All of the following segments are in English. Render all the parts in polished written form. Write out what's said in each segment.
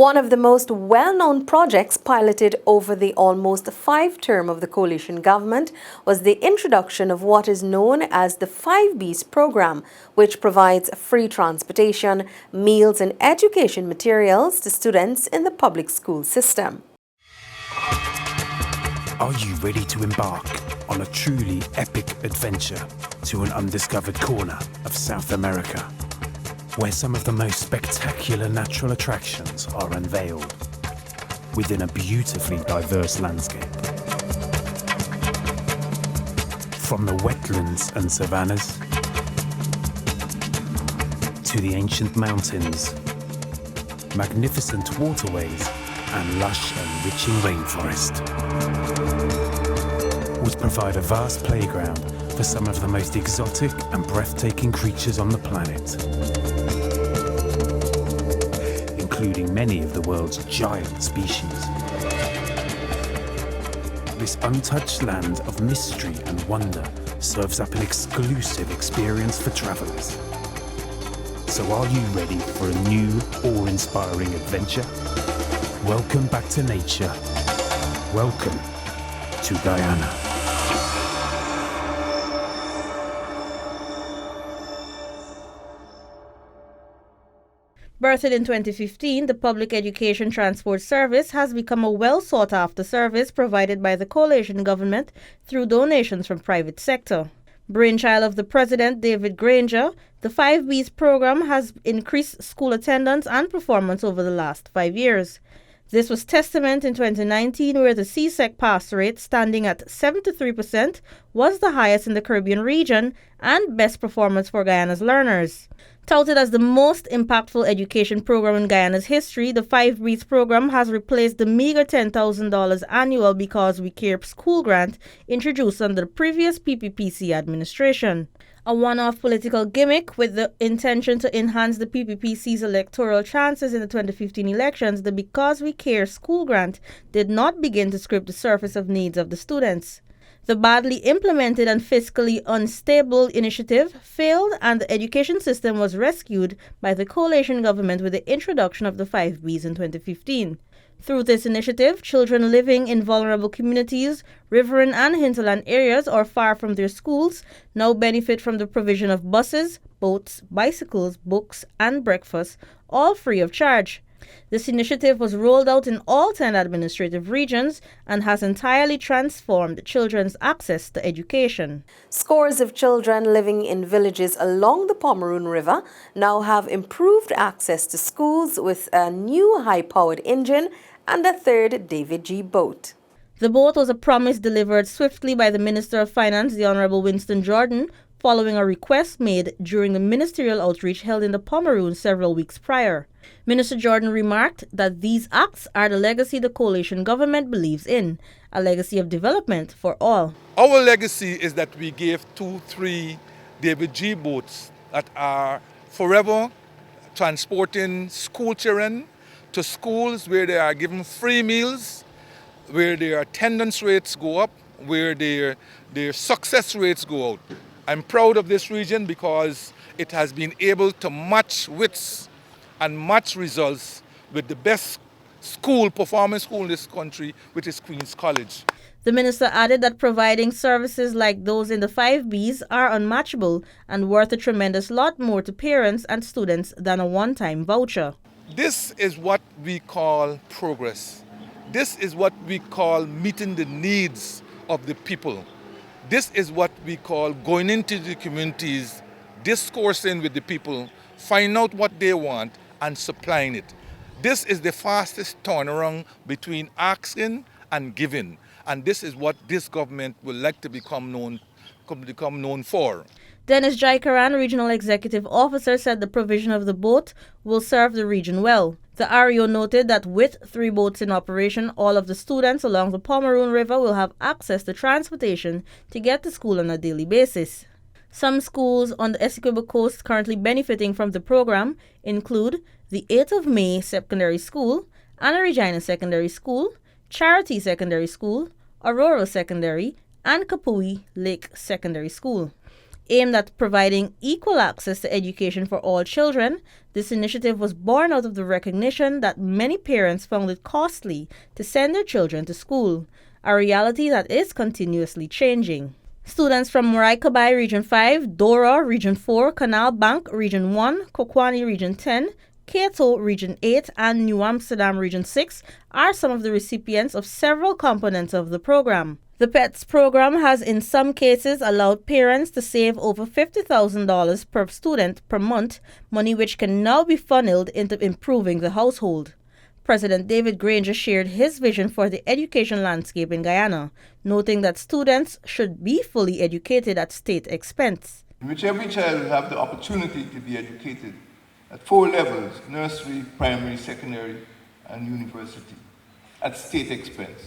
One of the most well-known projects piloted over the almost 5 term of the coalition government was the introduction of what is known as the 5B's program, which provides free transportation, meals and education materials to students in the public school system. Are you ready to embark on a truly epic adventure to an undiscovered corner of South America, where some of the most spectacular natural attractions are unveiled within a beautifully diverse landscape? From the wetlands and savannas to the ancient mountains, magnificent waterways and lush enriching rainforest would provide a vast playground for some of the most exotic and breathtaking creatures on the planet, including many of the world's giant species. This untouched land of mystery and wonder serves up an exclusive experience for travelers. So are you ready for a new, awe-inspiring adventure? Welcome back to nature. Welcome to Guyana. Birthed in 2015, the Public Education Transport Service has become a well-sought-after service provided by the coalition government through donations from private sector. Brainchild of the President, David Granger, the 5B's program has increased school attendance and performance over the last 5 years. This was testament in 2019, where the CSEC pass rate, standing at 73%, was the highest in the Caribbean region and best performance for Guyana's learners. Touted as the most impactful education program in Guyana's history, the 5B's program has replaced the meager $10,000 annual Because We Care school grant introduced under the previous PPPC administration. A one-off political gimmick with the intention to enhance the PPPC's electoral chances in the 2015 elections, the Because We Care school grant did not begin to scrape the surface of needs of the students. The badly implemented and fiscally unstable initiative failed, and the education system was rescued by the coalition government with the introduction of the 5B's in 2015. Through this initiative, children living in vulnerable communities, riverine and hinterland areas or far from their schools now benefit from the provision of buses, boats, bicycles, books, and breakfast, all free of charge. This initiative was rolled out in all 10 administrative regions and has entirely transformed children's access to education. Scores of children living in villages along the Pomeroon River now have improved access to schools with a new high-powered engine and a third David G. boat. The boat was a promise delivered swiftly by the Minister of Finance, the Honorable Winston Jordan, following a request made during the ministerial outreach held in the Pomeroon several weeks prior. Minister Jordan remarked that these acts are the legacy the coalition government believes in, a legacy of development for all. Our legacy is that we gave 2-3 David G. boats that are forever transporting school children to schools where they are given free meals, where their attendance rates go up, where their success rates go out. I'm proud of this region because it has been able to match wits and match results with the best performance school in this country, which is Queen's College. The minister added that providing services like those in the 5B's are unmatchable and worth a tremendous lot more to parents and students than a one-time voucher. This is what we call progress. This is what we call meeting the needs of the people. This is what we call going into the communities, discoursing with the people, find out what they want and supplying it. This is the fastest turnaround between asking and giving. And this is what this government would like to become known for. Dennis Jaikaran, Regional Executive Officer, said the provision of the boat will serve the region well. The REO noted that with 3 boats in operation, all of the students along the Pomeroon River will have access to transportation to get to school on a daily basis. Some schools on the Essequibo coast currently benefiting from the program include the 8th of May Secondary School, Anna Regina Secondary School, Charity Secondary School, Aurora Secondary, and Kapui Lake Secondary School. Aimed at providing equal access to education for all children, this initiative was born out of the recognition that many parents found it costly to send their children to school, a reality that is continuously changing. Students from Morai-Kabai Region 5, Dora Region 4, Canal Bank Region 1, Kokwani Region 10, Kato Region 8, and New Amsterdam Region 6 are some of the recipients of several components of the program. The PETS program has in some cases allowed parents to save over $50,000 per student per month, money which can now be funneled into improving the household. President David Granger shared his vision for the education landscape in Guyana, noting that students should be fully educated at state expense. In which every child will have the opportunity to be educated at 4 levels: nursery, primary, secondary, and university, at state expense.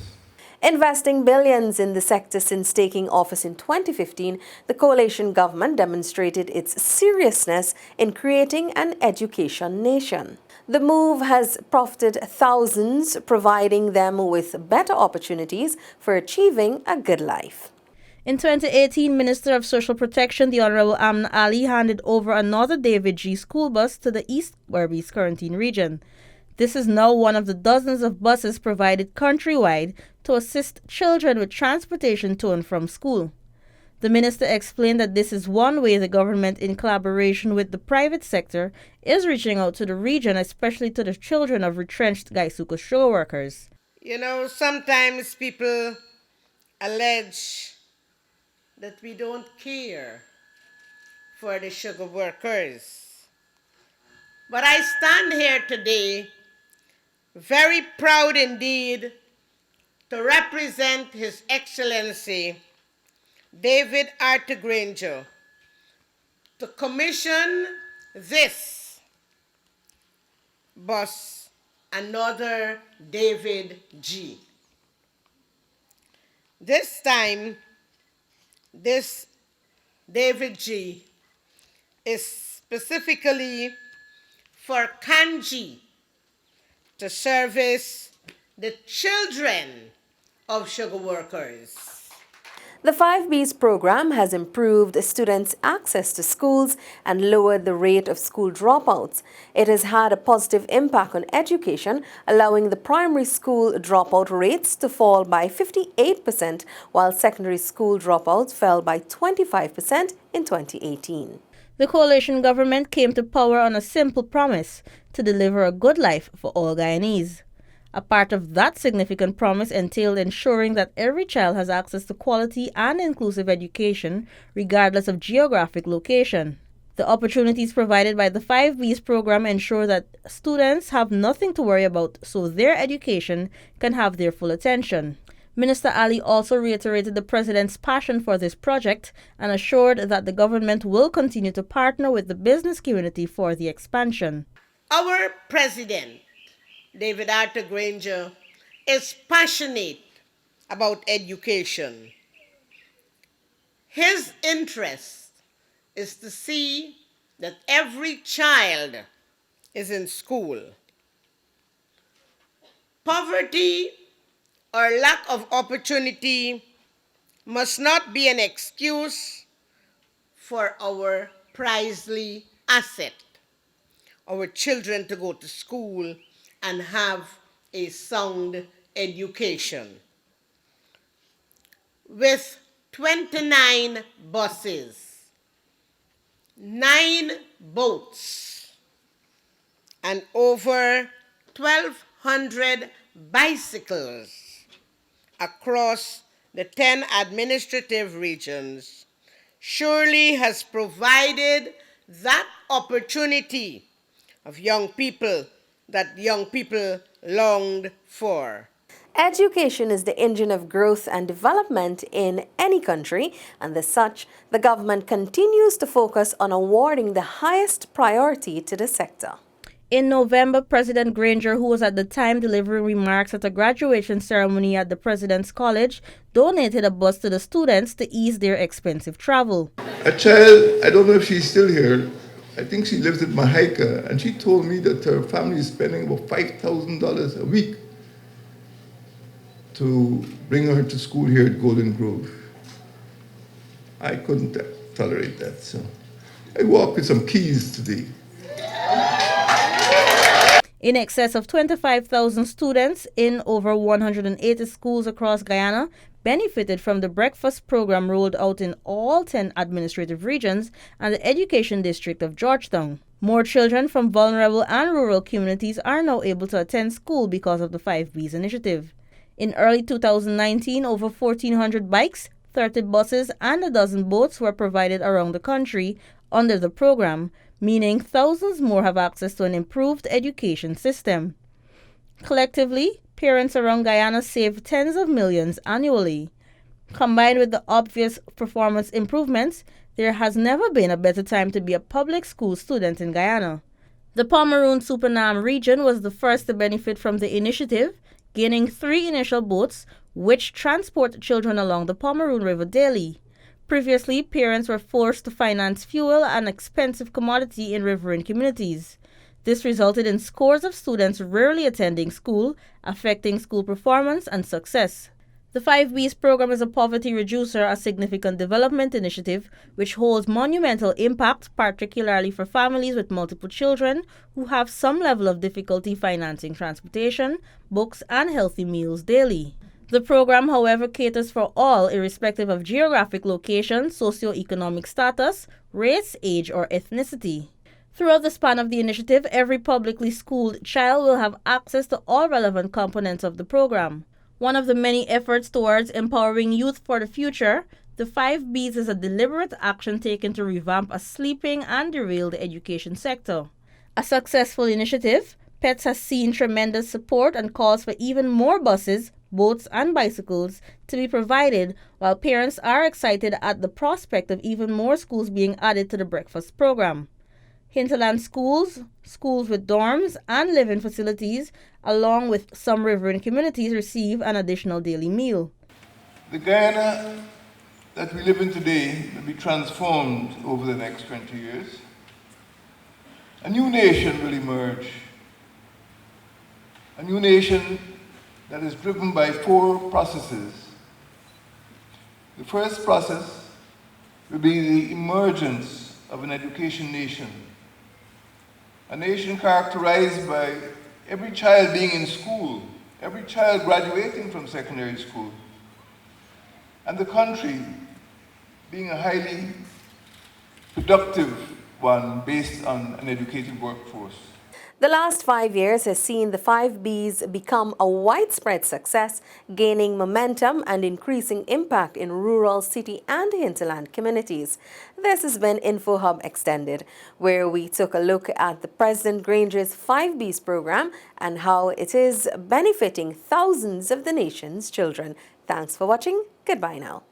Investing billions in the sector since taking office in 2015, the coalition government demonstrated its seriousness in creating an education nation. The move has profited thousands, providing them with better opportunities for achieving a good life. In 2018, Minister of Social Protection, the Honorable Amna Ali, handed over another David G. school bus to the East Berbice Quarantine region. This is now one of the dozens of buses provided countrywide to assist children with transportation to and from school. The minister explained that this is one way the government, in collaboration with the private sector, is reaching out to the region, especially to the children of retrenched Gaisuka sugar workers. You know, sometimes people allege that we don't care for the sugar workers. But I stand here today very proud indeed to represent His Excellency David Arthur Granger to commission this bus, another David G. This time, this David G is specifically for Kanji, to service the children of sugar workers. The 5B's program has improved students' access to schools and lowered the rate of school dropouts. It has had a positive impact on education, allowing the primary school dropout rates to fall by 58%, while secondary school dropouts fell by 25% in 2018. The coalition government came to power on a simple promise: to deliver a good life for all Guyanese. A part of that significant promise entailed ensuring that every child has access to quality and inclusive education, regardless of geographic location. The opportunities provided by the 5B's program ensure that students have nothing to worry about, so their education can have their full attention. Minister Ali also reiterated the President's passion for this project and assured that the government will continue to partner with the business community for the expansion. Our President, David Arthur Granger, is passionate about education. His interest is to see that every child is in school. Poverty or lack of opportunity must not be an excuse for our prizely asset, our children to go to school and have a sound education. With 29 buses, 9 boats, and over 1,200 bicycles across the 10 administrative regions, surely has provided that opportunity of young people that young people longed for. Education is the engine of growth and development in any country, and as such, the government continues to focus on awarding the highest priority to the sector. In November, President Granger, who was at the time delivering remarks at a graduation ceremony at the President's College, donated a bus to the students to ease their expensive travel. A child, I don't know if she's still here, I think she lives in Mahaika, and she told me that her family is spending about $5,000 a week to bring her to school here at Golden Grove. I couldn't tolerate that. So I walk with some keys today. In excess of 25,000 students in over 180 schools across Guyana benefited from the breakfast program rolled out in all 10 administrative regions and the Education District of Georgetown. More children from vulnerable and rural communities are now able to attend school because of the 5B's initiative. In early 2019, over 1,400 bikes, 30 buses, and a dozen boats were provided around the country under the program, meaning thousands more have access to an improved education system. Collectively, parents around Guyana save tens of millions annually. Combined with the obvious performance improvements, there has never been a better time to be a public school student in Guyana. The Pomeroon-Supernam region was the first to benefit from the initiative, gaining 3 initial boats which transport children along the Pomeroon River daily. Previously, parents were forced to finance fuel, an expensive commodity in riverine communities. This resulted in scores of students rarely attending school, affecting school performance and success. The 5B's program is a poverty reducer, a significant development initiative which holds monumental impact, particularly for families with multiple children who have some level of difficulty financing transportation, books, and healthy meals daily. The program, however, caters for all, irrespective of geographic location, socioeconomic status, race, age, or ethnicity. Throughout the span of the initiative, every publicly schooled child will have access to all relevant components of the program. One of the many efforts towards empowering youth for the future, the 5B's is a deliberate action taken to revamp a sleeping and derailed education sector. A successful initiative, PETS has seen tremendous support and calls for even more buses, boats, and bicycles to be provided, while parents are excited at the prospect of even more schools being added to the breakfast program. Hinterland schools, schools with dorms and living facilities, along with some riverine communities, receive an additional daily meal. The Guyana that we live in today will be transformed over the next 20 years. A new nation will emerge. A new nation that is driven by 4 processes. The first process will be the emergence of an education nation. A nation characterized by every child being in school, every child graduating from secondary school, and the country being a highly productive one based on an educated workforce. The last 5 years has seen the 5B's become a widespread success, gaining momentum and increasing impact in rural, city, and hinterland communities. This has been InfoHub Extended, where we took a look at the President Granger's 5B's program and how it is benefiting thousands of the nation's children. Thanks for watching. Goodbye now.